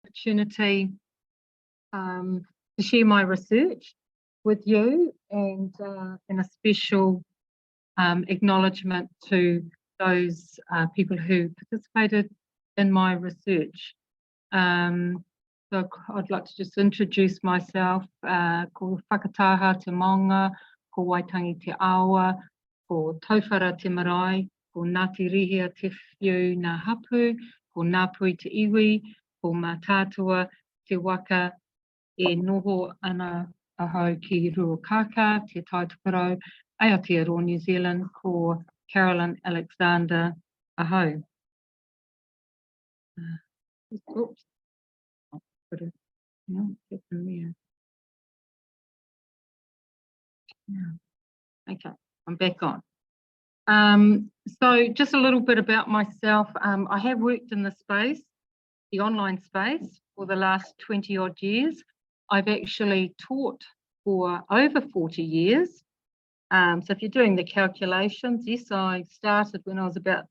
opportunity to share my research with you, and a special acknowledgement to those people who participated in my research. So I'd like to just introduce myself. Ko whakataha te maunga, ko waitangi te awa, ko tauwhara te marae, ko Ngāti Rihia te whiu ngā hapu, ko Ngāpui te iwi, ko Mātātua te waka e noho ana ahau ki Ruakaka, te Tai Tokerau, Aotearoa New Zealand, ko Carolyn Alexander ahau. Oops. I'll put it, no, get them there. Yeah. Okay, I'm back on. So just a little bit about myself. I have worked in the space, the online space, for the last 20 odd years. I've actually taught for over 40 years. So if you're doing the calculations, yes, I started when I was about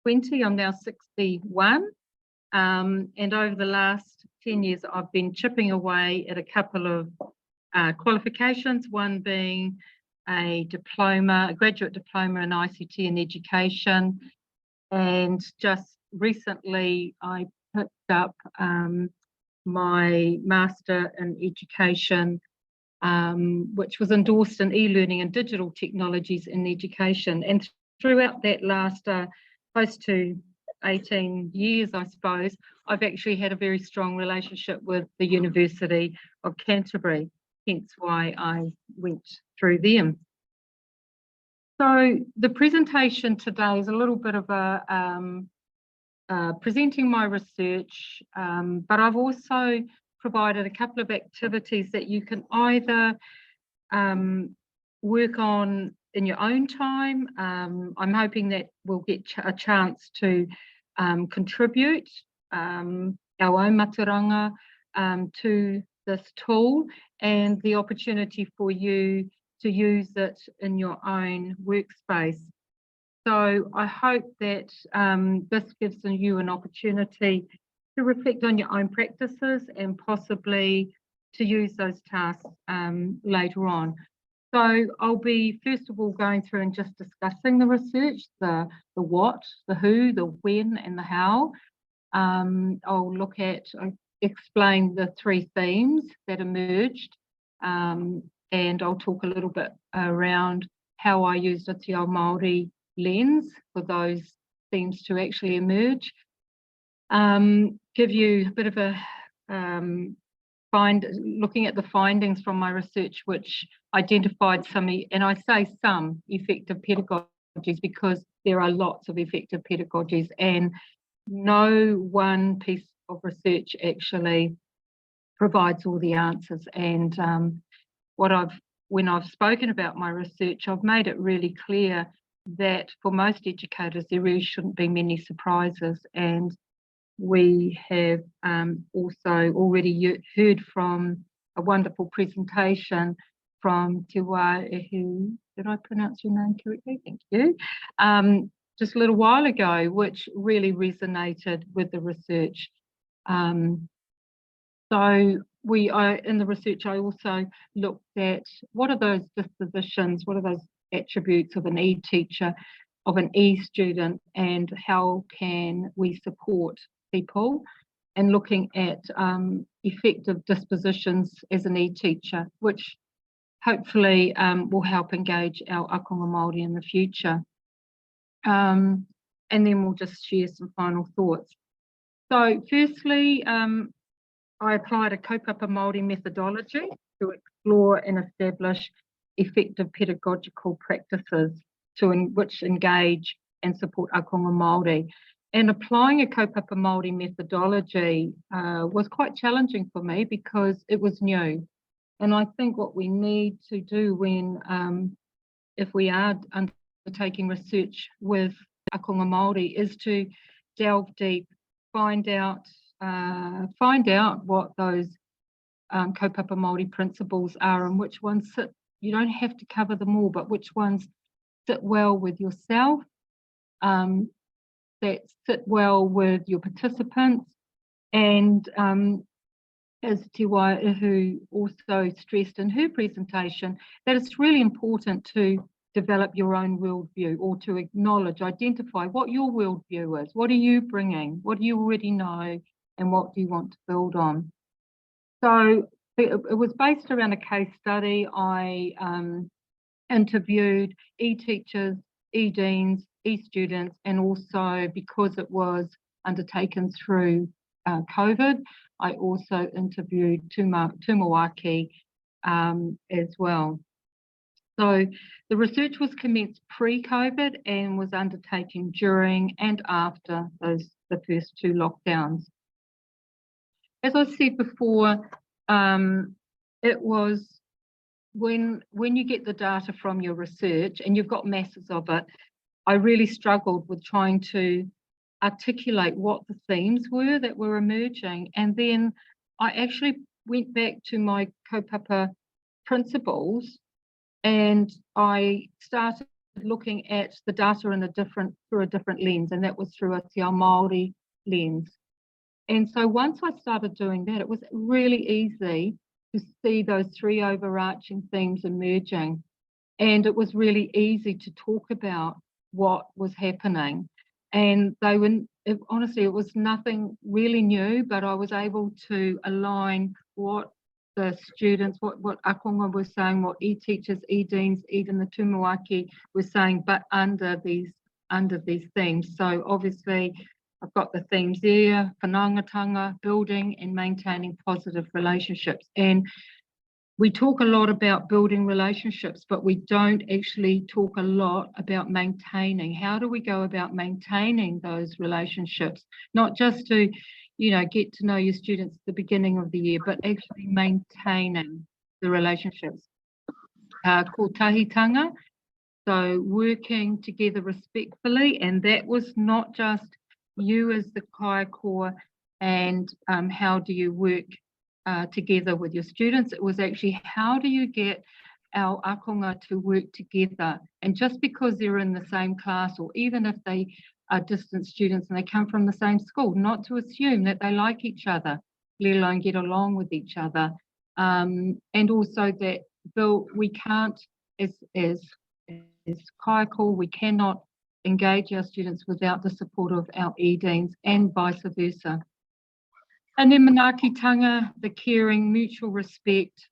20, I'm now 61. And over the last 10 years, I've been chipping away at a couple of qualifications, one being a diploma, a graduate diploma in ICT and education. And just recently, I picked up my Master in Education, which was endorsed in e-learning and digital technologies in education. And throughout that last close to 18 years, I suppose, I've actually had a very strong relationship with the University of Canterbury, hence why I went through them. So the presentation today is a little bit of a presenting my research, but I've also provided a couple of activities that you can either work on in your own time. I'm hoping that we'll get a chance to contribute our own maturanga to this tool, and the opportunity for you to use it in your own workspace. So I hope that this gives you an opportunity to reflect on your own practices and possibly to use those tasks later on. So I'll be first of all going through and just discussing the research, the what, the who, the when and the how. I'll look at, explain the three themes that emerged, and I'll talk a little bit around how I used a Te Ao Māori lens for those themes to actually emerge. Give you a bit of a looking at the findings from my research, which identified some, and I say some, effective pedagogies because there are lots of effective pedagogies, and no one piece of research actually provides all the answers. And when I've spoken about my research, I've made it really clear that for most educators, there really shouldn't be many surprises. And we have also already heard from a wonderful presentation from Te Waihu, did I pronounce your name correctly? Thank you. Just a little while ago, which really resonated with the research. So in the research, I also looked at what are those dispositions, what are those attributes of an e-teacher, of an e-student, and how can we support people, and looking at effective dispositions as an e-teacher, which hopefully will help engage our Ākonga Māori in the future. And then we'll just share some final thoughts. So firstly, I applied a kaupapa Māori methodology to explore and establish effective pedagogical practices which engage and support Ākonga Māori. And applying a kaupapa Māori methodology was quite challenging for me because it was new. And I think what we need to do if we are undertaking research with Ākonga Māori is to delve deep, find out what those kaupapa Māori principles are and which ones sit. You don't have to cover them all, but which ones sit well with yourself, that sit well with your participants, And as Te Waiahu also stressed in her presentation, that it's really important to develop your own worldview, or to acknowledge, identify what your worldview is. What are you bringing? What do you already know? And what do you want to build on? So it was based around a case study. I interviewed e-teachers, e-deans, e-students, and also, because it was undertaken through COVID, I also interviewed tūmawaki as well. So the research was commenced pre-COVID and was undertaken during and after the first two lockdowns. As I said before, it was when you get the data from your research and you've got masses of it, I really struggled with trying to articulate what the themes were that were emerging. And then I actually went back to my kaupapa principles, and I started looking at the data through a different lens, and that was through a Te Ao Māori lens. And so once I started doing that, it was really easy to see those three overarching themes emerging. And it was really easy to talk about what was happening. And honestly, it was nothing really new, but I was able to align what the students, what Ākonga was saying, what e-teachers, e-deans, even the tūmawaki were saying, but under these themes. So obviously, I've got the themes there: whanaungatanga, building and maintaining positive relationships. And we talk a lot about building relationships, but we don't actually talk a lot about maintaining. How do we go about maintaining those relationships? Not just to, get to know your students at the beginning of the year, but actually maintaining the relationships. Kotahitanga, so working together respectfully, and that was not just you as the kaiako and how do you work together with your students. It was actually, how do you get our Ākonga to work together? And just because they're in the same class, or even if they are distant students and they come from the same school, not to assume that they like each other, let alone get along with each other. And also that we can't, as kaiako, we cannot engage our students without the support of our e-deans, and vice versa. And then manaakitanga, the caring, mutual respect,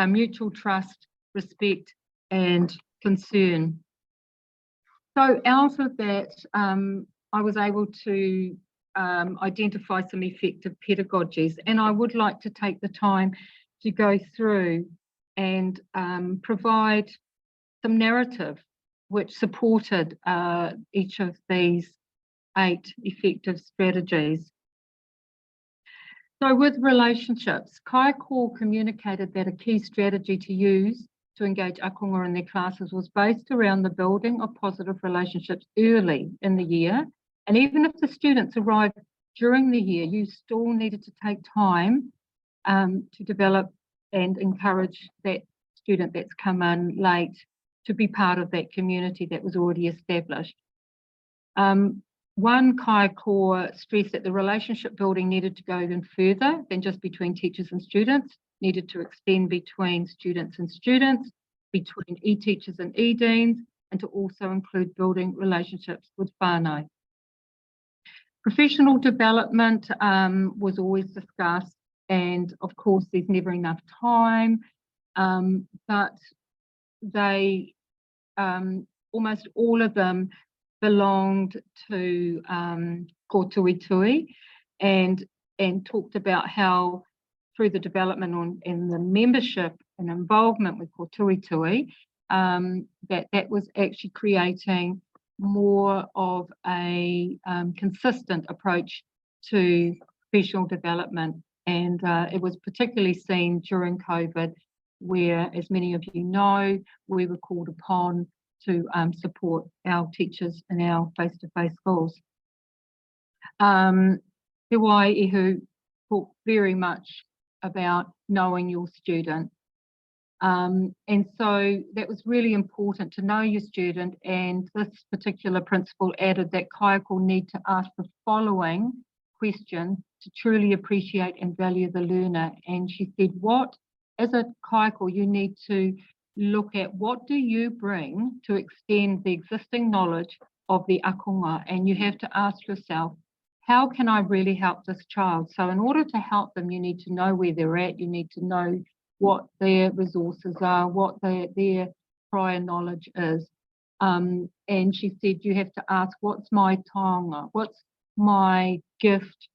mutual trust, respect, and concern. So out of that, I was able to identify some effective pedagogies, and I would like to take the time to go through and provide some narrative which supported each of these 8 effective strategies. So with relationships, kaiako communicated that a key strategy to use to engage Ākonga in their classes was based around the building of positive relationships early in the year. And even if the students arrived during the year, you still needed to take time to develop and encourage that student that's come in late to be part of that community that was already established. One kaiako stressed that the relationship building needed to go even further than just between teachers and students, needed to extend between students and students, between e-teachers and e-deans, and to also include building relationships with whānau. Professional development was always discussed, and of course there's never enough time, but they, almost all of them, belonged to ko tuitui, and talked about how through the development and the membership and involvement with ko tuitui, that was actually creating more of a consistent approach to professional development. And it was particularly seen during COVID, where, as many of you know, we were called upon to support our teachers in our face-to-face schools. Te Waiahu talked very much about knowing your student. And so that was really important, to know your student, and this particular principle added that kaiako need to ask the following question to truly appreciate and value the learner. And she said, as a kaiko, you need to look at what do you bring to extend the existing knowledge of the Ākonga, and you have to ask yourself, how can I really help this child? So in order to help them, you need to know where they're at, you need to know what their resources are, what their prior knowledge is. And she said, you have to ask, what's my taonga? What's my gift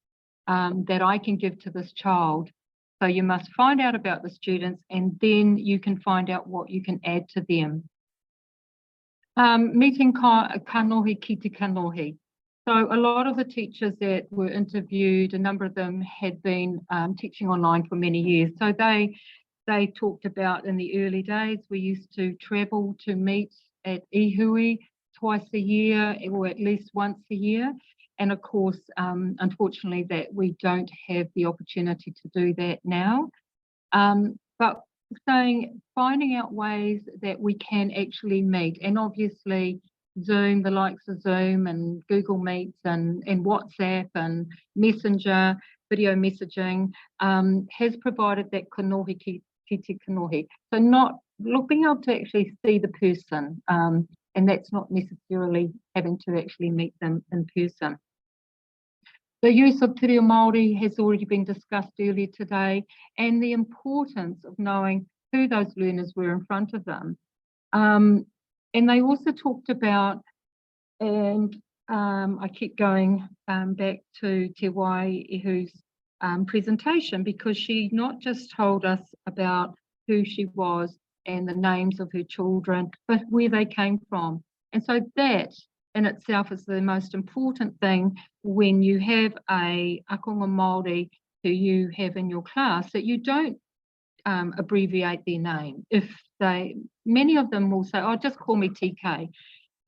that I can give to this child? So you must find out about the students, and then you can find out what you can add to them. Meeting kanohi ki te kanohi. So a lot of the teachers that were interviewed, a number of them had been teaching online for many years. So they talked about in the early days, we used to travel to meet at ihui twice a year, or at least once a year. And of course, unfortunately, that we don't have the opportunity to do that now. But finding out ways that we can actually meet, and obviously Zoom, the likes of Zoom and Google Meets and WhatsApp and Messenger, video messaging, has provided that kanohi ki te kanohi. So being able to actually see the person, and that's not necessarily having to actually meet them in person. The use of te reo Māori has already been discussed earlier today, and the importance of knowing who those learners were in front of them. And they also talked about, and I keep going back to Te Waihu's presentation, because she not just told us about who she was and the names of her children, but where they came from. And so that in itself is the most important thing when you have a Ākonga Māori who you have in your class, that you don't abbreviate their name. Many of them will say, oh, just call me TK.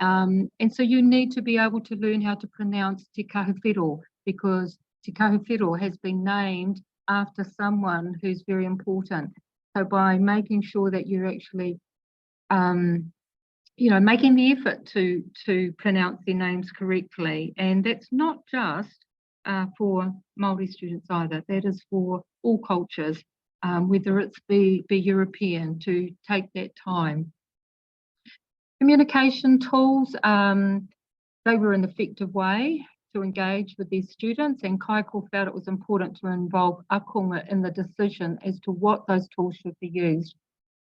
And so you need to be able to learn how to pronounce Te Kahuwhero, because Te Kahuwhero has been named after someone who's very important. So by making sure that you're actually making the effort to pronounce their names correctly. And that's not just for Māori students either. That is for all cultures, whether it's be European, to take that time. Communication tools, they were an effective way to engage with these students, and Kaiko felt it was important to involve Ākonga in the decision as to what those tools should be used.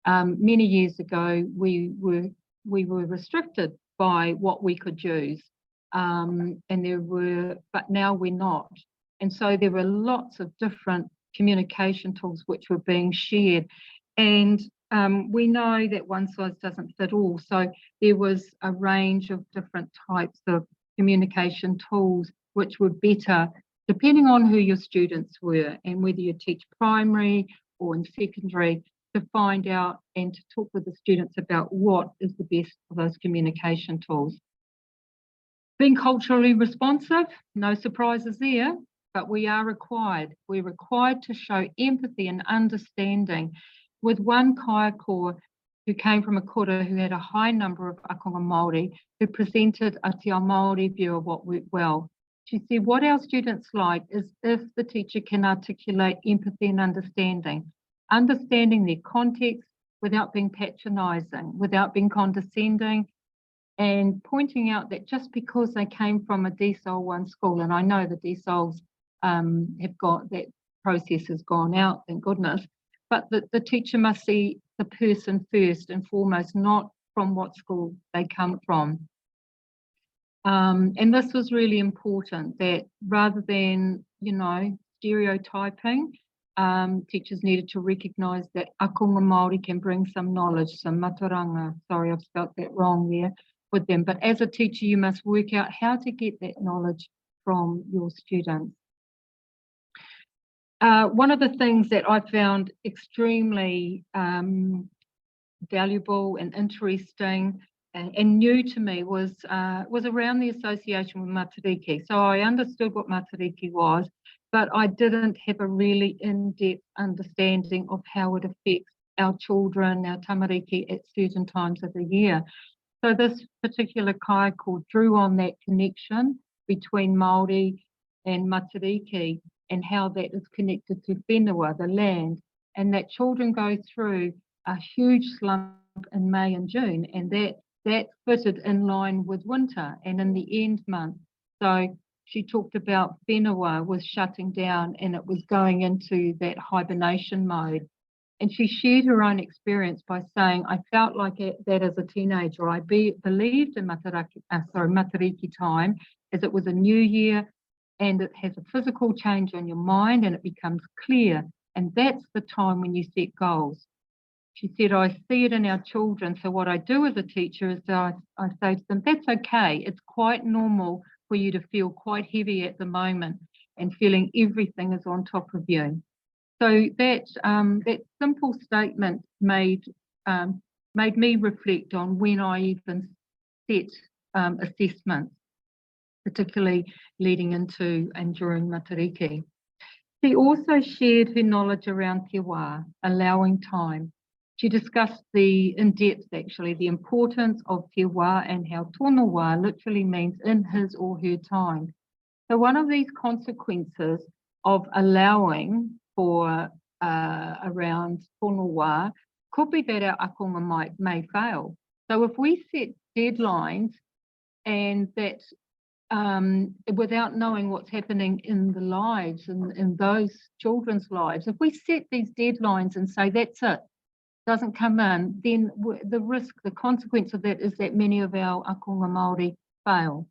Many years ago, we were restricted by what we could use, but now we're not. And so there were lots of different communication tools which were being shared. And we know that one size doesn't fit all. So there was a range of different types of communication tools which were better depending on who your students were and whether you teach primary or in secondary, to find out and to talk with the students about what is the best of those communication tools. Being culturally responsive, no surprises there, but we are required. We're required to show empathy and understanding. With one kaikoa who came from a kura who had a high number of Ākonga Māori, who presented a te ao Māori view of what worked well. She said, what our students like is if the teacher can articulate empathy and understanding their context without being patronising, without being condescending, and pointing out that just because they came from a DSOL 1 school, and I know the DSOLs have got, that process has gone out, thank goodness, but the teacher must see the person first and foremost, not from what school they come from. And this was really important, that rather than, stereotyping, teachers needed to recognise that Ākonga Māori can bring some knowledge, some mataranga, sorry I've spelt that wrong there, with them. But as a teacher, you must work out how to get that knowledge from your students. One of the things that I found extremely valuable and interesting and new to me was around the association with matariki. So I understood what matariki was, but I didn't have a really in-depth understanding of how it affects our children, our tamariki at certain times of the year. So this particular kaiko drew on that connection between Māori and matariki and how that is connected to whenua, the land, and that children go through a huge slump in May and June, and that fitted in line with winter and in the end month. So she talked about whenua was shutting down and it was going into that hibernation mode. And she shared her own experience by saying, I felt like that as a teenager. I believed in Matariki time, as it was a new year, and it has a physical change on your mind and it becomes clear. And that's the time when you set goals. She said, I see it in our children. So what I do as a teacher is I say to them, that's okay. It's quite normal for you to feel quite heavy at the moment and feeling everything is on top of you. So that simple statement made me reflect on when I even set assessments, particularly leading into and during Matariki. She also shared her knowledge around te wā, allowing time. She discussed in depth actually the importance of te wā and how tōna wā literally means in his or her time. So one of these consequences of allowing for around tōna wā could be that our ākonga may fail. So if we set deadlines and that without knowing what's happening in the lives and in those children's lives, if we set these deadlines and say that's it, doesn't come in, then the consequence of that is that many of our Ākonga Māori fail.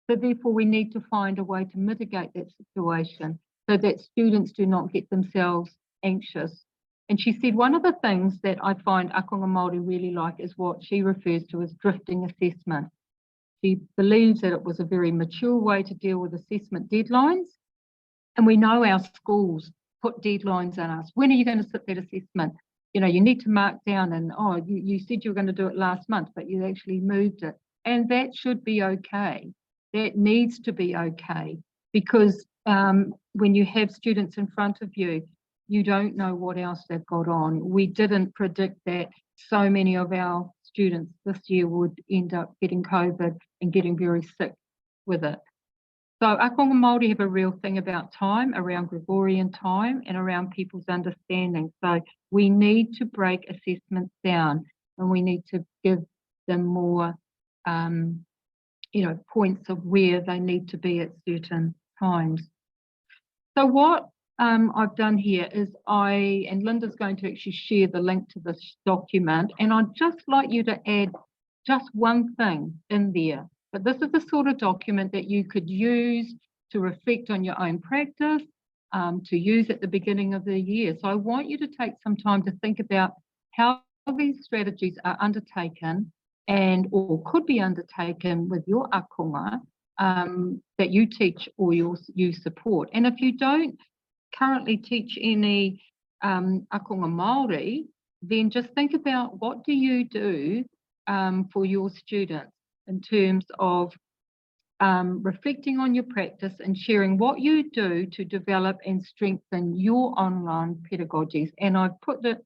So therefore we need to find a way to mitigate that situation so that students do not get themselves anxious. And she said one of the things that I find Ākonga Māori really like is what she refers to as drifting assessment. She believes that it was a very mature way to deal with assessment deadlines. And we know our schools put deadlines on us. When are you going to sit that assessment? You know, you need to mark down and, oh, you said you were going to do it last month, but you actually moved it. And that should be okay. That needs to be okay because when you have students in front of you, you don't know what else they've got on. We didn't predict that so many of our students this year would end up getting COVID and getting very sick with it. So Ākonga Māori have a real thing about time, around Gregorian time and around people's understanding. So we need to break assessments down and we need to give them more, points of where they need to be at certain times. So what I've done here is and Linda's going to actually share the link to this document, and I'd just like you to add just one thing in there. But this is the sort of document that you could use to reflect on your own practice, to use at the beginning of the year. So I want you to take some time to think about how these strategies are undertaken or could be undertaken with your ākonga that you teach or you support. And if you don't currently teach any Ākonga Māori, then just think about what do you do for your students in terms of reflecting on your practice and sharing what you do to develop and strengthen your online pedagogies. And I've put that,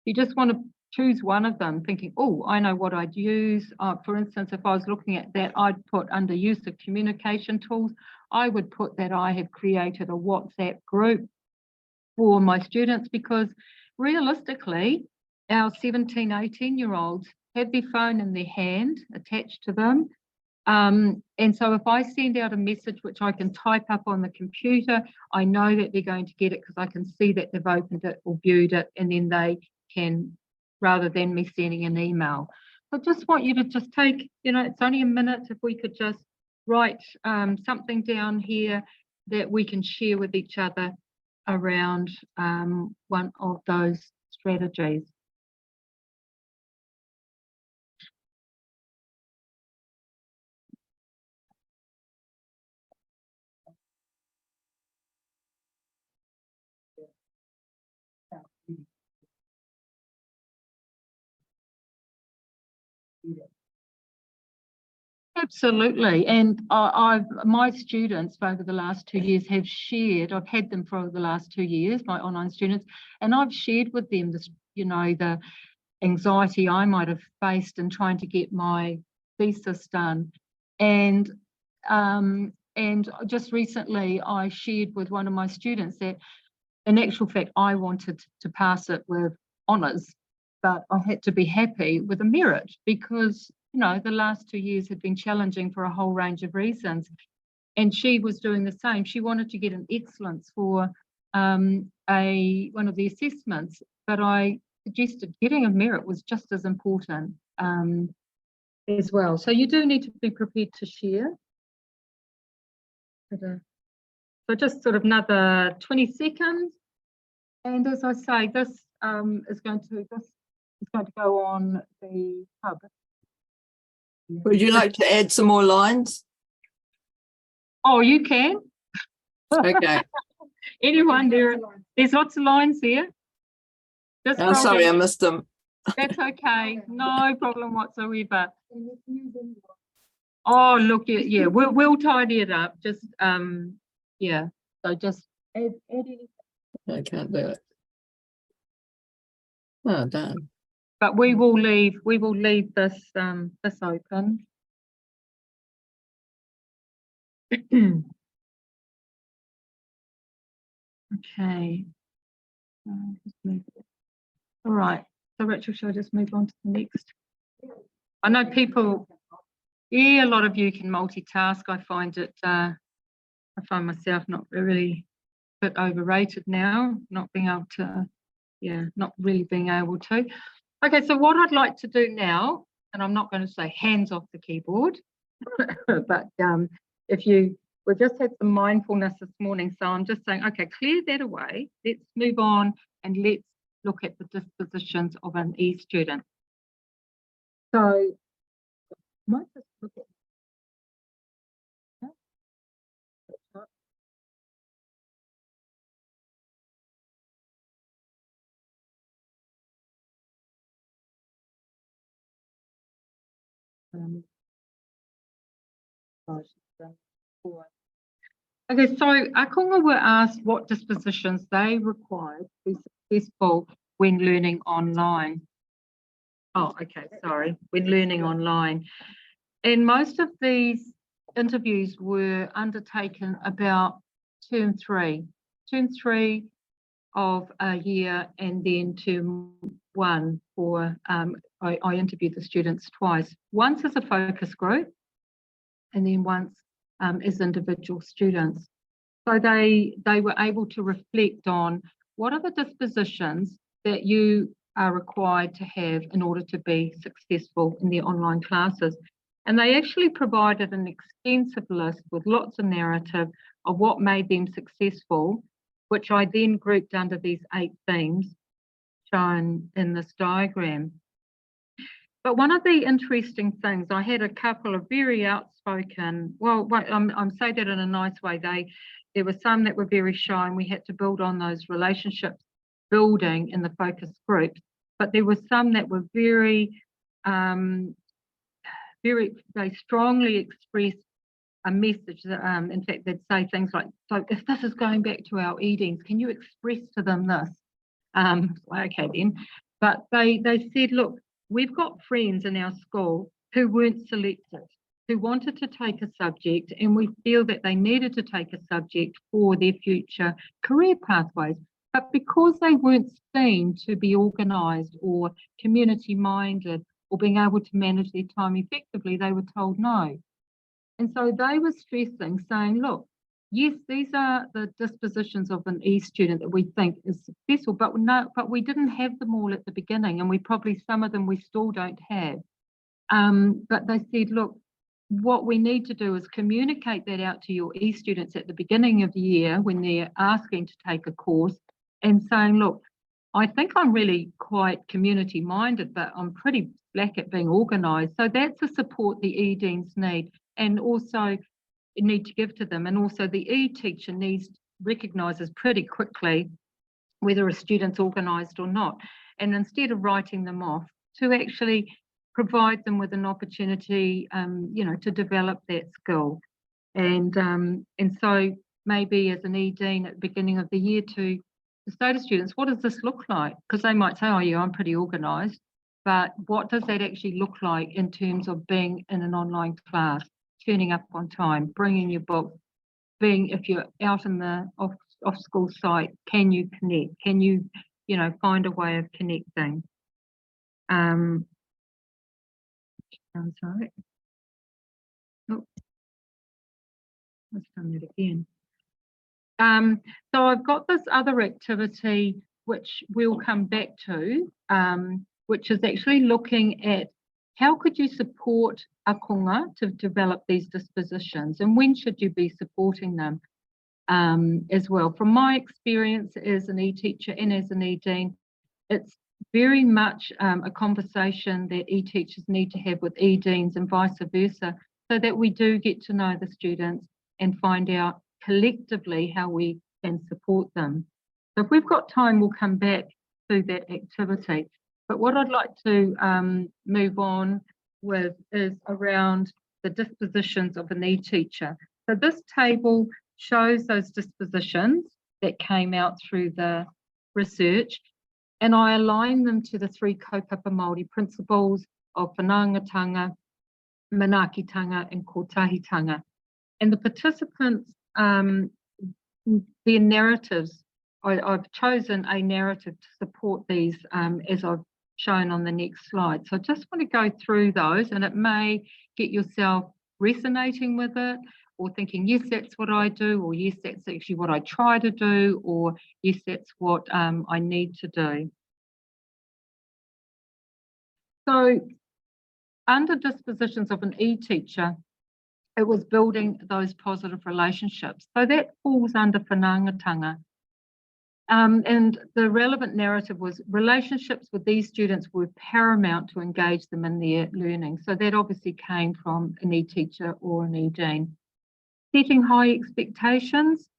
you just want to choose one of them thinking, oh, I know what I'd use. For instance, if I was looking at that, I'd put under use of communication tools, I would put that I have created a WhatsApp group for my students because realistically, our 17, 18-year-olds have their phone in their hand attached to them. And so if I send out a message which I can type up on the computer, I know that they're going to get it because I can see that they've opened it or viewed it, and then they can, rather than me sending an email. So I just want you to just take, it's only a minute, if we could just write something down here that we can share with each other around one of those strategies. Absolutely, and my students over the last 2 years have shared. I've had them for the last 2 years, my online students, and I've shared with them this, the anxiety I might have faced in trying to get my thesis done, and And just recently I shared with one of my students that in actual fact I wanted to pass it with honours, but I had to be happy with a merit because, you know, the last 2 years had been challenging for a whole range of reasons. And she was doing the same. She wanted to get an excellence for one of the assessments, but I suggested getting a merit was just as important as well. So you do need to be prepared to share. So just sort of another 20 seconds. And as I say, this is going to go on the hub. Would you like to add some more lines? Oh, you can. Okay. Anyone, there's lots of lines here. Just I'm sorry, down. I missed them. That's okay. No problem whatsoever. Oh, look, yeah, we'll tidy it up. Just yeah. So just add anything. I can't do it. Oh, done. But we will leave this this open. Okay. All right. So Rachel, shall I just move on to the next? I know people, yeah, a lot of you can multitask. I find it, I find myself not really a bit overrated now, not being able to, yeah, not really being able to. Okay, so what I'd like to do now, and I'm not going to say hands off the keyboard, but we've just had some mindfulness this morning, so I'm just saying, okay, clear that away. Let's move on and let's look at the dispositions of an e-student. So, might just look at okay, so Ākonga were asked what dispositions they required to be successful when learning online. Oh, okay, sorry, when learning online. And most of these interviews were undertaken about term three of a year, and then term one for, I interviewed the students twice, once as a focus group and then once as individual students. So they were able to reflect on what are the dispositions that you are required to have in order to be successful in their online classes. And they actually provided an extensive list with lots of narrative of what made them successful, which I then grouped under these 8 themes shown in this diagram. But one of the interesting things, I had a couple of very outspoken, well, I'm saying that in a nice way. There were some that were very shy, and we had to build on those relationships building in the focus groups. But there were some that were very, they strongly expressed a message. In fact, they'd say things like, so if this is going back to our eatings, can you express to them this? Okay then. But they said, look, we've got friends in our school who weren't selected, who wanted to take a subject, and we feel that they needed to take a subject for their future career pathways. But because they weren't seen to be organised or community-minded or being able to manage their time effectively, they were told no. And so they were stressing, saying, look, yes, these are the dispositions of an e-student that we think is successful, but no, but we didn't have them all at the beginning, and we probably, some of them we still don't have. But they said, look, what we need to do is communicate that out to your e-students at the beginning of the year when they're asking to take a course and saying, look, I think I'm really quite community minded, but I'm pretty slack at being organised. So that's the support the e-deans need, and also need to give to them. And also the e-teacher recognises pretty quickly whether a student's organised or not. And instead of writing them off, to actually provide them with an opportunity, to develop that skill. And so maybe as an e-dean at the beginning of the year to say to students, what does this look like? Because they might say, oh yeah, I'm pretty organised, but what does that actually look like in terms of being in an online class, turning up on time, bringing your book, being, if you're out in the off school site, can you connect? Can you, find a way of connecting? I'm sorry. Oh, let's done that again. So I've got this other activity which we'll come back to, which is actually looking at how could you support Ākonga to develop these dispositions, and when should you be supporting them as well. From my experience as an e-teacher and as an e-dean, it's very much a conversation that e-teachers need to have with e-deans and vice versa, so that we do get to know the students and find out collectively how we can support them. So if we've got time, we'll come back to that activity. But what I'd like to move on with is around the dispositions of an e-teacher. So this table shows those dispositions that came out through the research, and I align them to the 3 kaupapa Māori principles of whanaungatanga, manaakitanga, and kotahitanga. And the participants, their narratives, I've chosen a narrative to support these as I've shown on the next slide. So I just want to go through those, and it may get yourself resonating with it, or thinking, yes, that's what I do, or yes, that's actually what I try to do, or yes, that's what I need to do. So under dispositions of an e-teacher, it was building those positive relationships. So that falls under whanaungatanga. And the relevant narrative was relationships with these students were paramount to engage them in their learning. So that obviously came from an e-teacher or an e-dean. Setting high expectations.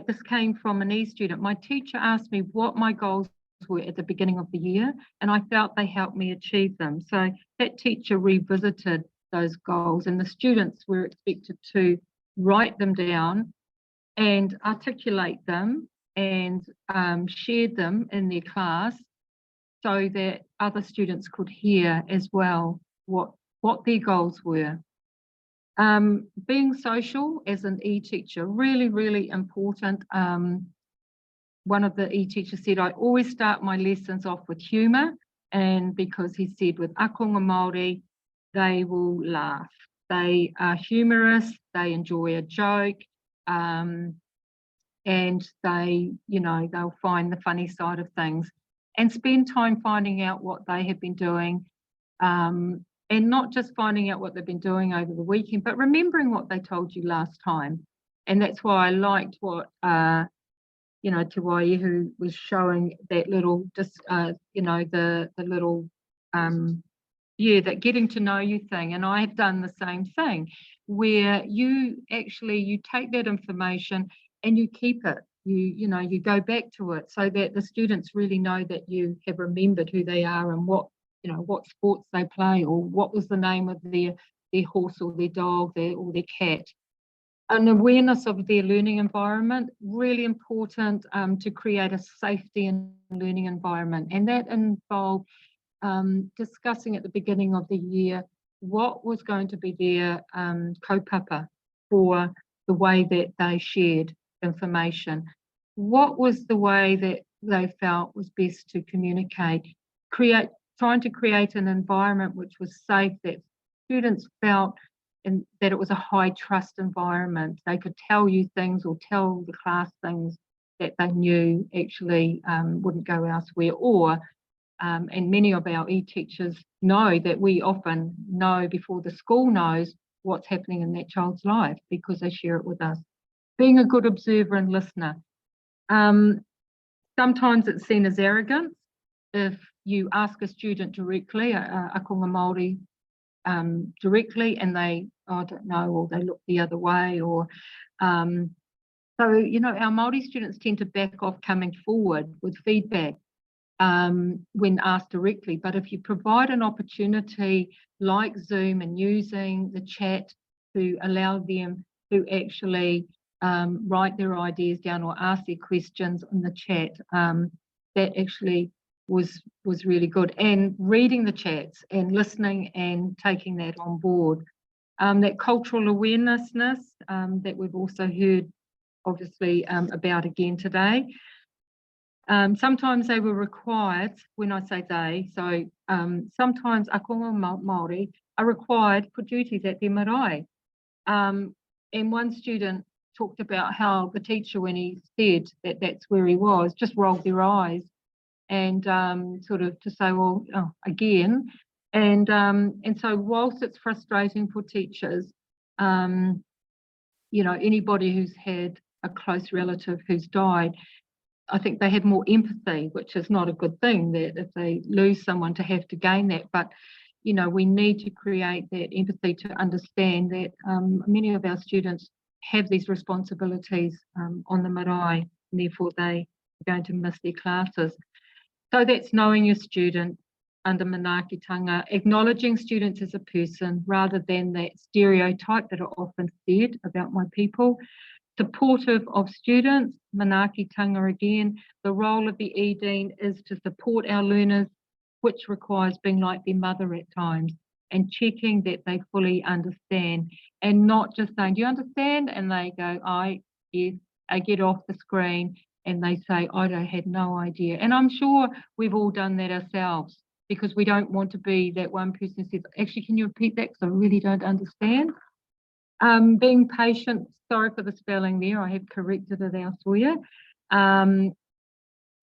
This came from an e-student. My teacher asked me what my goals were at the beginning of the year, and I felt they helped me achieve them. So that teacher revisited those goals, and the students were expected to write them down and articulate them and shared them in their class so that other students could hear as well what their goals were. Being social as an e-teacher, really, really important. One of the e-teachers said, I always start my lessons off with humour, and because he said with Ākonga Māori, they will laugh. They are humorous, they enjoy a joke, and they, they'll find the funny side of things and spend time finding out what they have been doing, and not just finding out what they've been doing over the weekend, but remembering what they told you last time. And that's why I liked what, Te Waihu was showing, that little, the little, that getting to know you thing. And I have done the same thing, where you take that information and you keep it. You go back to it so that the students really know that you have remembered who they are and what sports they play, or what was the name of their horse or their dog or their cat. An awareness of their learning environment, really important to create a safety and learning environment. And that involved discussing at the beginning of the year what was going to be their kaupapa for the way that they shared information. What was the way that they felt was best to communicate? Trying to create an environment which was safe, that students felt and that it was a high trust environment. They could tell you things or tell the class things that they knew actually wouldn't go elsewhere, or and many of our e-teachers know that we often know before the school knows what's happening in that child's life because they share it with us. Being a good observer and listener. Sometimes it's seen as arrogance if you ask a student directly, Ākonga Māori, directly, and they, I don't know, or they look the other way, or so our Māori students tend to back off coming forward with feedback when asked directly. But if you provide an opportunity like Zoom and using the chat to allow them to actually write their ideas down or ask their questions in the chat, that actually was really good. And reading the chats and listening and taking that on board That cultural awarenessness that we've also heard obviously about again today. Sometimes they were required, when I say they, so sometimes Ākonga Māori are required for duties at their marae. And one student talked about how the teacher, when he said that that's where he was, just rolled their eyes and sort of to say, well, oh, again. And so whilst it's frustrating for teachers, you know, anybody who's had a close relative who's died, I think they have more empathy, which is not a good thing, that if they lose someone to have to gain that. But, you know, we need to create that empathy to understand that many of our students have these responsibilities on the marae, and therefore they are going to miss their classes. So that's knowing your student under manaakitanga, acknowledging students as a person rather than that stereotype that are often said about my people. Supportive of students, manaakitanga again. The role of the EDean is to support our learners, which requires being like their mother at times and checking that they fully understand and not just saying, do you understand? And they go, yes, I get off the screen and they say, I had no idea. And I'm sure we've all done that ourselves because we don't want to be that one person who says, actually, can you repeat that because I really don't understand? Being patient, sorry for the spelling there, I have corrected it elsewhere.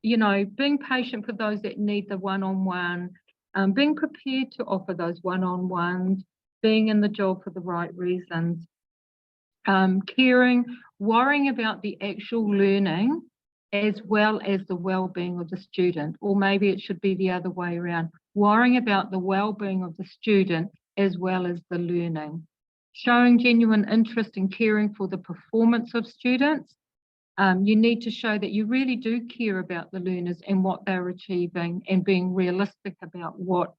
You know, being patient for those that need the one-on-one, being prepared to offer those one-on-ones, being in the job for the right reasons, caring, worrying about the actual learning as well as the well-being of the student, or maybe it should be the other way around, worrying about the well-being of the student as well as the learning. Showing genuine interest in caring for the performance of students. You need to show that you really do care about the learners and what they're achieving and being realistic about what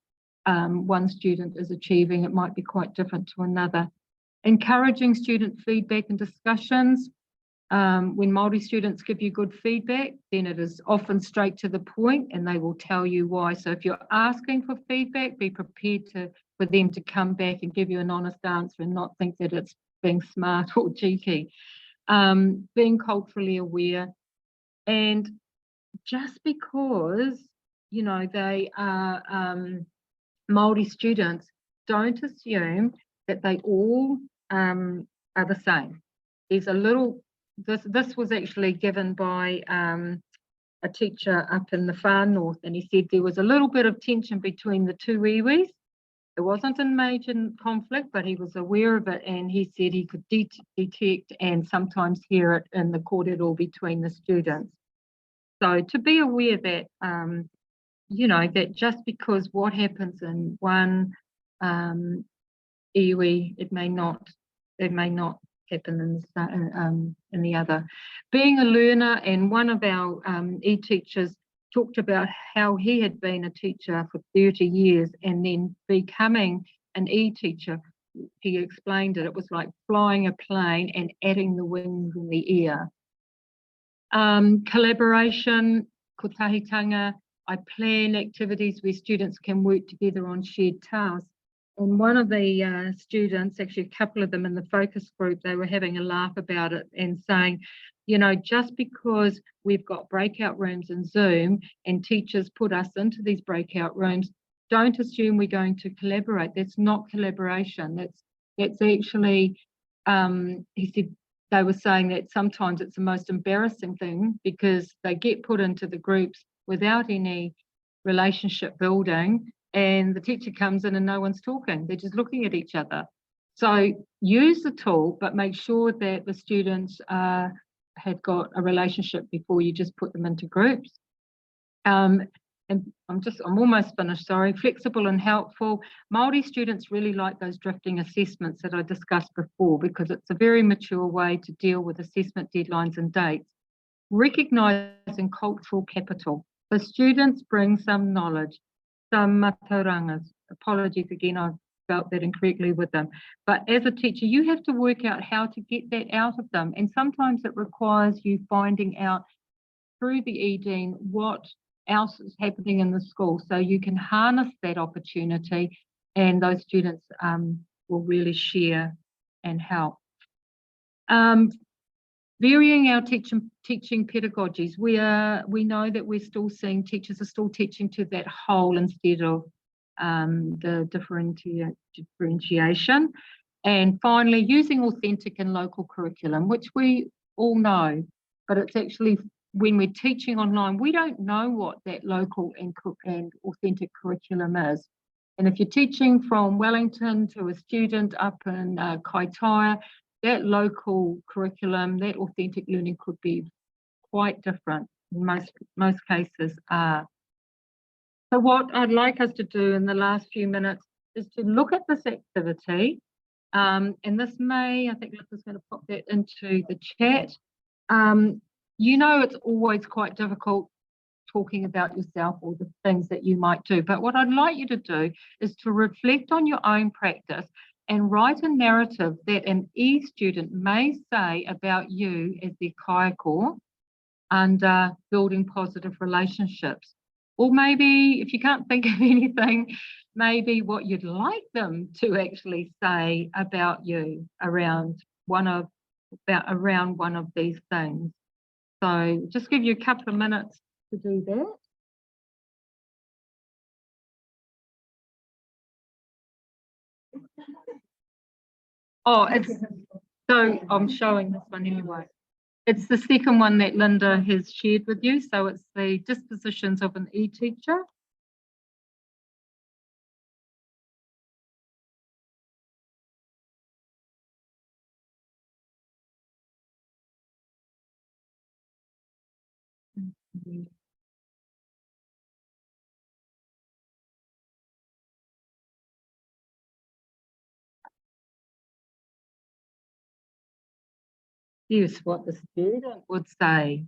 one student is achieving. It might be quite different to another. Encouraging student feedback and discussions. When Māori students give you good feedback, then it is often straight to the point and they will tell you why. So if you're asking for feedback, be prepared for them to come back and give you an honest answer and not think that it's being smart or cheeky. Being culturally aware. And just because, you know, they are Māori students, don't assume that they all are the same. There's a little, this was actually given by a teacher up in the far north, and he said there was a little bit of tension between the two iwis. It wasn't in major conflict, but he was aware of it, and he said he could detect and sometimes hear it in the kōrero between the students. So to be aware that, you know, that just because what happens in one iwi, it may not happen in the other. Being a learner, and one of our e-teachers talked about how he had been a teacher for 30 years and then becoming an e-teacher. He explained it was like flying a plane and adding the wings in the air. Collaboration, kotahitanga. I plan activities where students can work together on shared tasks. And one of the students, actually a couple of them in the focus group, they were having a laugh about it and saying, you know, just because we've got breakout rooms in Zoom and teachers put us into these breakout rooms, don't assume we're going to collaborate. That's not collaboration. That's actually, he said, they were saying that sometimes it's the most embarrassing thing because they get put into the groups without any relationship building, and the teacher comes in and no one's talking. They're just looking at each other. So use the tool, but make sure that the students had got a relationship before you just put them into groups. And I'm almost finished, sorry. Flexible and helpful. Māori students really like those drifting assessments that I discussed before because it's a very mature way to deal with assessment deadlines and dates. Recognising cultural capital. The students bring some knowledge, some matarangas. Apologies again, I felt that incorrectly with them. But as a teacher, you have to work out how to get that out of them. And sometimes it requires you finding out through the EDean what else is happening in the school so you can harness that opportunity and those students will really share and help. Varying our teaching pedagogies. We know that we're still seeing teachers are still teaching to that whole instead of the differentiation. And finally, using authentic and local curriculum, which we all know, but it's actually when we're teaching online, we don't know what that local and authentic curriculum is. And if you're teaching from Wellington to a student up in Kaitaia, that local curriculum, that authentic learning could be quite different. In most cases are. So what I'd like us to do in the last few minutes is to look at this activity. And this may, I think Liz is going to pop that into the chat. You know, it's always quite difficult talking about yourself or the things that you might do. But what I'd like you to do is to reflect on your own practice and write a narrative that an e-student may say about you as their kaiako under building positive relationships. Or maybe if you can't think of anything, maybe what you'd like them to actually say about you around one of these things. So just give you a couple of minutes to do that. Oh, so I'm showing this one anyway. It's the second one that Linda has shared with you. So it's the dispositions of an e-teacher. Here's what the student would say.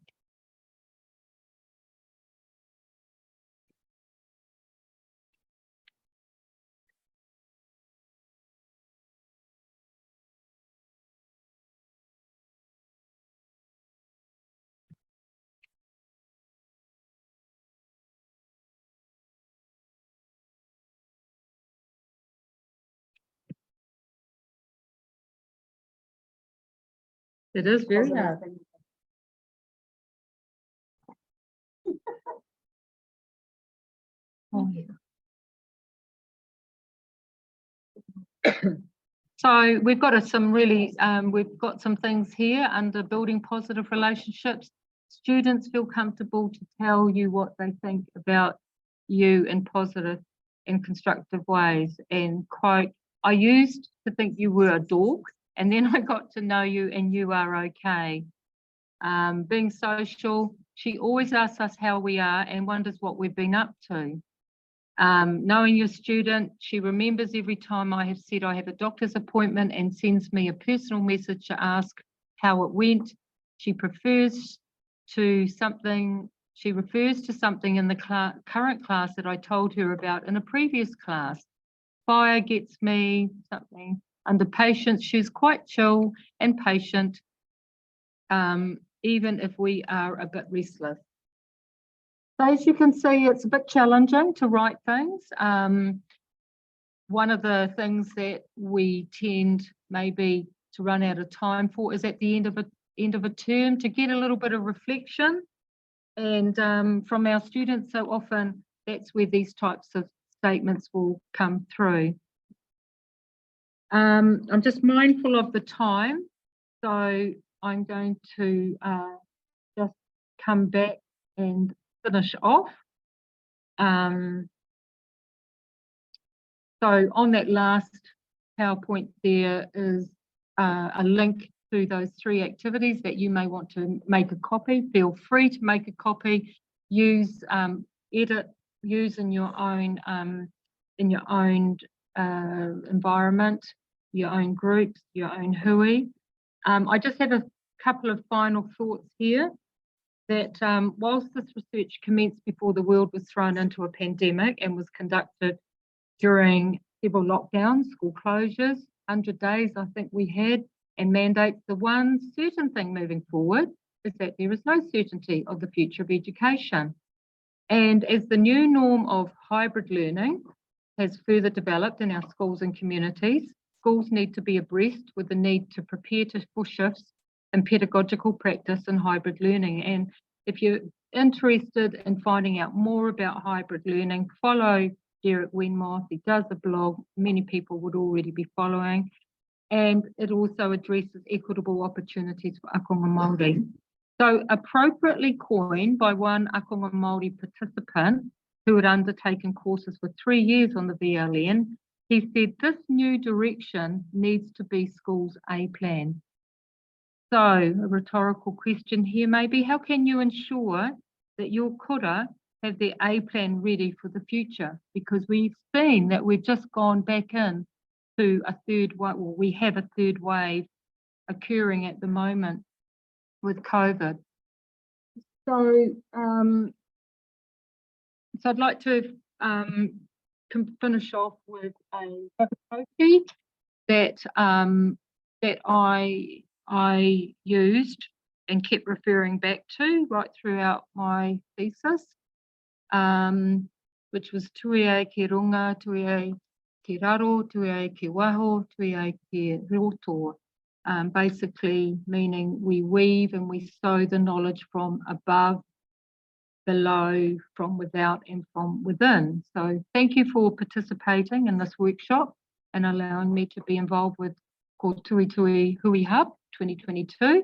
It is very hard. Oh, yeah. So we've got some really, we've got some things here under building positive relationships. Students feel comfortable to tell you what they think about you in positive and constructive ways. And quote, I used to think you were a dork, and then I got to know you and you are okay. Being social, she always asks us how we are and wonders what we've been up to. Knowing your student, she remembers every time I have said I have a doctor's appointment and sends me a personal message to ask how it went. She refers to something in the current class that I told her about in a previous class. Fire gets me something. Under patience, she's quite chill and patient, even if we are a bit restless. So as you can see, it's a bit challenging to write things. One of the things that we tend maybe to run out of time for is at the end of a term to get a little bit of reflection, and from our students. So often that's where these types of statements will come through. I'm just mindful of the time, so I'm going to just come back and finish off. So on that last PowerPoint there is a link to those 3 activities that you may want to make a copy. Feel free to make a copy, use, edit, use in your own environment, your own groups, your own hui. I just have a couple of final thoughts here. That whilst this research commenced before the world was thrown into a pandemic and was conducted during several lockdowns, school closures, 100 days I think we had, and mandates, the one certain thing moving forward is that there is no certainty of the future of education. And as the new norm of hybrid learning has further developed in our schools and communities, schools need to be abreast with the need to prepare for shifts in pedagogical practice and hybrid learning. And if you're interested in finding out more about hybrid learning, follow Derek Wenmoth. He does a blog many people would already be following, and it also addresses equitable opportunities for Ākonga Māori. So appropriately coined by one Ākonga Māori participant who had undertaken courses for 3 years on the VLN, he said this new direction needs to be schools' A plan. So a rhetorical question here maybe, how can you ensure that your kura have their A plan ready for the future? Because we've seen that we've just gone back in to a third wave, well, we have a third wave occurring at the moment with COVID. So, so I'd like to finish off with a pedagogy that that I used and kept referring back to right throughout my thesis, which was tuia ki runga, tuia ki raro, tuia ki waho, tuia ki roto. Basically meaning we weave and we sow the knowledge from above, below, from without and from within. So thank you for participating in this workshop and allowing me to be involved with Ko Tui Tui Hui Hub 2022.